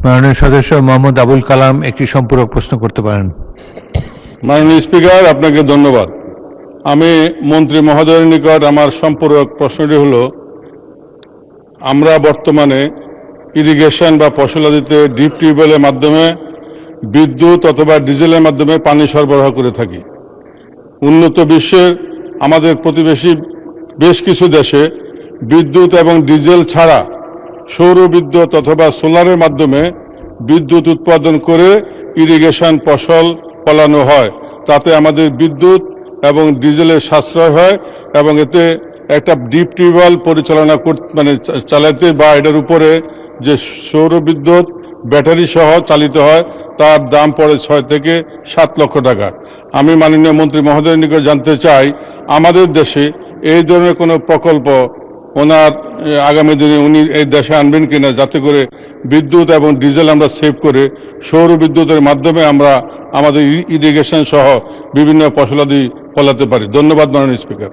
মাননীয় সদস্য মোহাম্মদ আবুল কালাম একটি সম্পূরক প্রশ্ন করতে পারেন। মাননীয় স্পিকার, আপনাকে ধন্যবাদ। আমি মন্ত্রী মহোদয়ের নিকট আমার সম্পূরক প্রশ্নটি হলো, আমরা বর্তমানে ইরিগেশন বা ফসলাদিতে ডিপ টিউবওয়েলের মাধ্যমে বিদ্যুৎ অথবা ডিজেলের মাধ্যমে পানি সরবরাহ করে থাকি। উন্নত বিশ্বের আমাদের প্রতিবেশী বেশ কিছু দেশে বিদ্যুৎ এবং ডিজেল ছাড়া সৌর বিদ্যুৎ অথবা সোলারের মাধ্যমে বিদ্যুৎ উৎপাদন করে ইরিগেশন ফসল ফলানো হয়। তাতে আমাদের বিদ্যুৎ এবং ডিজেলের সাশ্রয় হয় এবং এতে একটা ডিপ টিউবওয়েল পরিচালনা চালাতে বা এটার উপরে যে সৌর বিদ্যুৎ ব্যাটারি সহ চালিত হয় তার দাম পড়ে 6 থেকে 7 লক্ষ টাকা। আমি মাননীয় মন্ত্রী মহোদয়ের নিকট জানতে চাই, আমাদের দেশে এই ধরনের কোনো প্রকল্প ওনার আগামী দিনে উনি এই দেশে আনবেন কিনা, যাতে করে বিদ্যুৎ এবং ডিজেল আমরা সেভ করে সৌর বিদ্যুতের মাধ্যমে আমরা আমাদের ইরিগেশন সহ বিভিন্ন ফসলাদি ফলাতে পারি। ধন্যবাদ মাননীয় স্পিকার।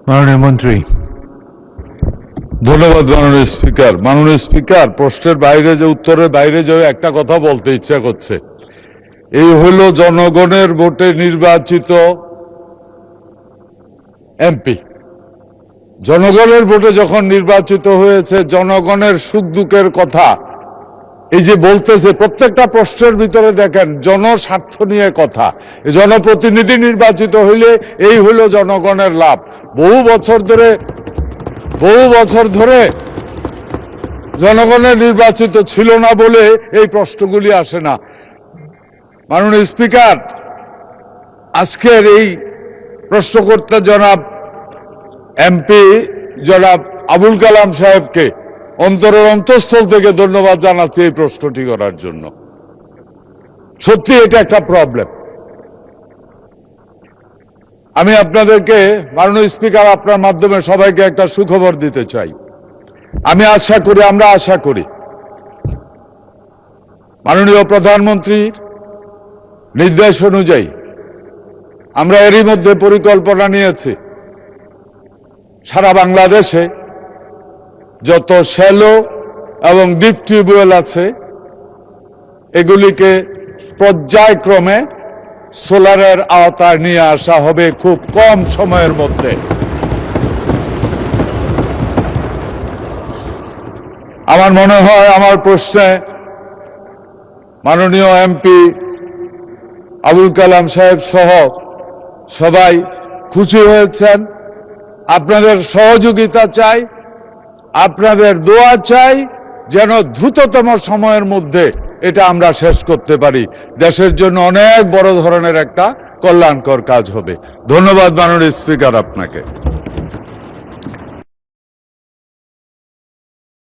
মাননীয় মন্ত্রী। ধন্যবাদ মাননীয় স্পিকার। মাননীয় স্পিকার, প্রশ্নের বাইরে যে উত্তরের বাইরে যে একটা কথা বলতে ইচ্ছা করছে। এই হলো জনগণের ভোটে নির্বাচিত এমপি। জনগণের ভোটে যখন নির্বাচিত হয়েছে, জনগণের সুখ দুঃখের কথা এই যে বলতেছে, প্রত্যেকটা প্রশ্নের ভিতরে দেখেন জনস্বার্থ নিয়ে কথা। জনপ্রতিনিধি নির্বাচিত হইলে এই হলো জনগণের লাভ। বহু বছর ধরে জনগণের নির্বাচিত ছিল না বলে এই প্রশ্নগুলি আসে না। মাননীয় স্পিকার, আজকের এই প্রশ্নকর্তা জনাব এমপি জনাব আবুল কালাম সাহেবকে অন্তরের অন্তঃস্থল থেকে ধন্যবাদ জানাচ্ছি এই প্রশ্নটি করার জন্য। সত্যি এটা একটা প্রবলেম। আমি আপনাদেরকে মাননীয় স্পিকার আপনার মাধ্যমে সবাইকে একটা সুখবর দিতে চাই। আমরা আশা করি মাননীয় প্রধানমন্ত্রীর নির্দেশ অনুযায়ী আমরা এরই মধ্যে পরিকল্পনা নিয়েছি, সারা বাংলাদেশে যত শ্যালো এবং ডিপ টিউবওয়েল আছে এগুলিকে পর্যায়ক্রমে সোলারের আওতায় নিয়ে আসা হবে খুব কম সময়ের মধ্যে। আমার মনে হয় আমার প্রশ্নে মাননীয় এমপি আবুল কালাম সাহেব সহ সবাই খুশি হয়েছেন। আপনাদের সহযোগিতা চাই, আপনাদের দোয়া চাই, যেন দ্রুততম সময়ের মধ্যে এটা আমরা শেষ করতে পারি। দেশের জন্য অনেক বড় ধরনের একটা কল্যাণকর কাজ হবে। ধন্যবাদ মাননীয় স্পিকার আপনাকে।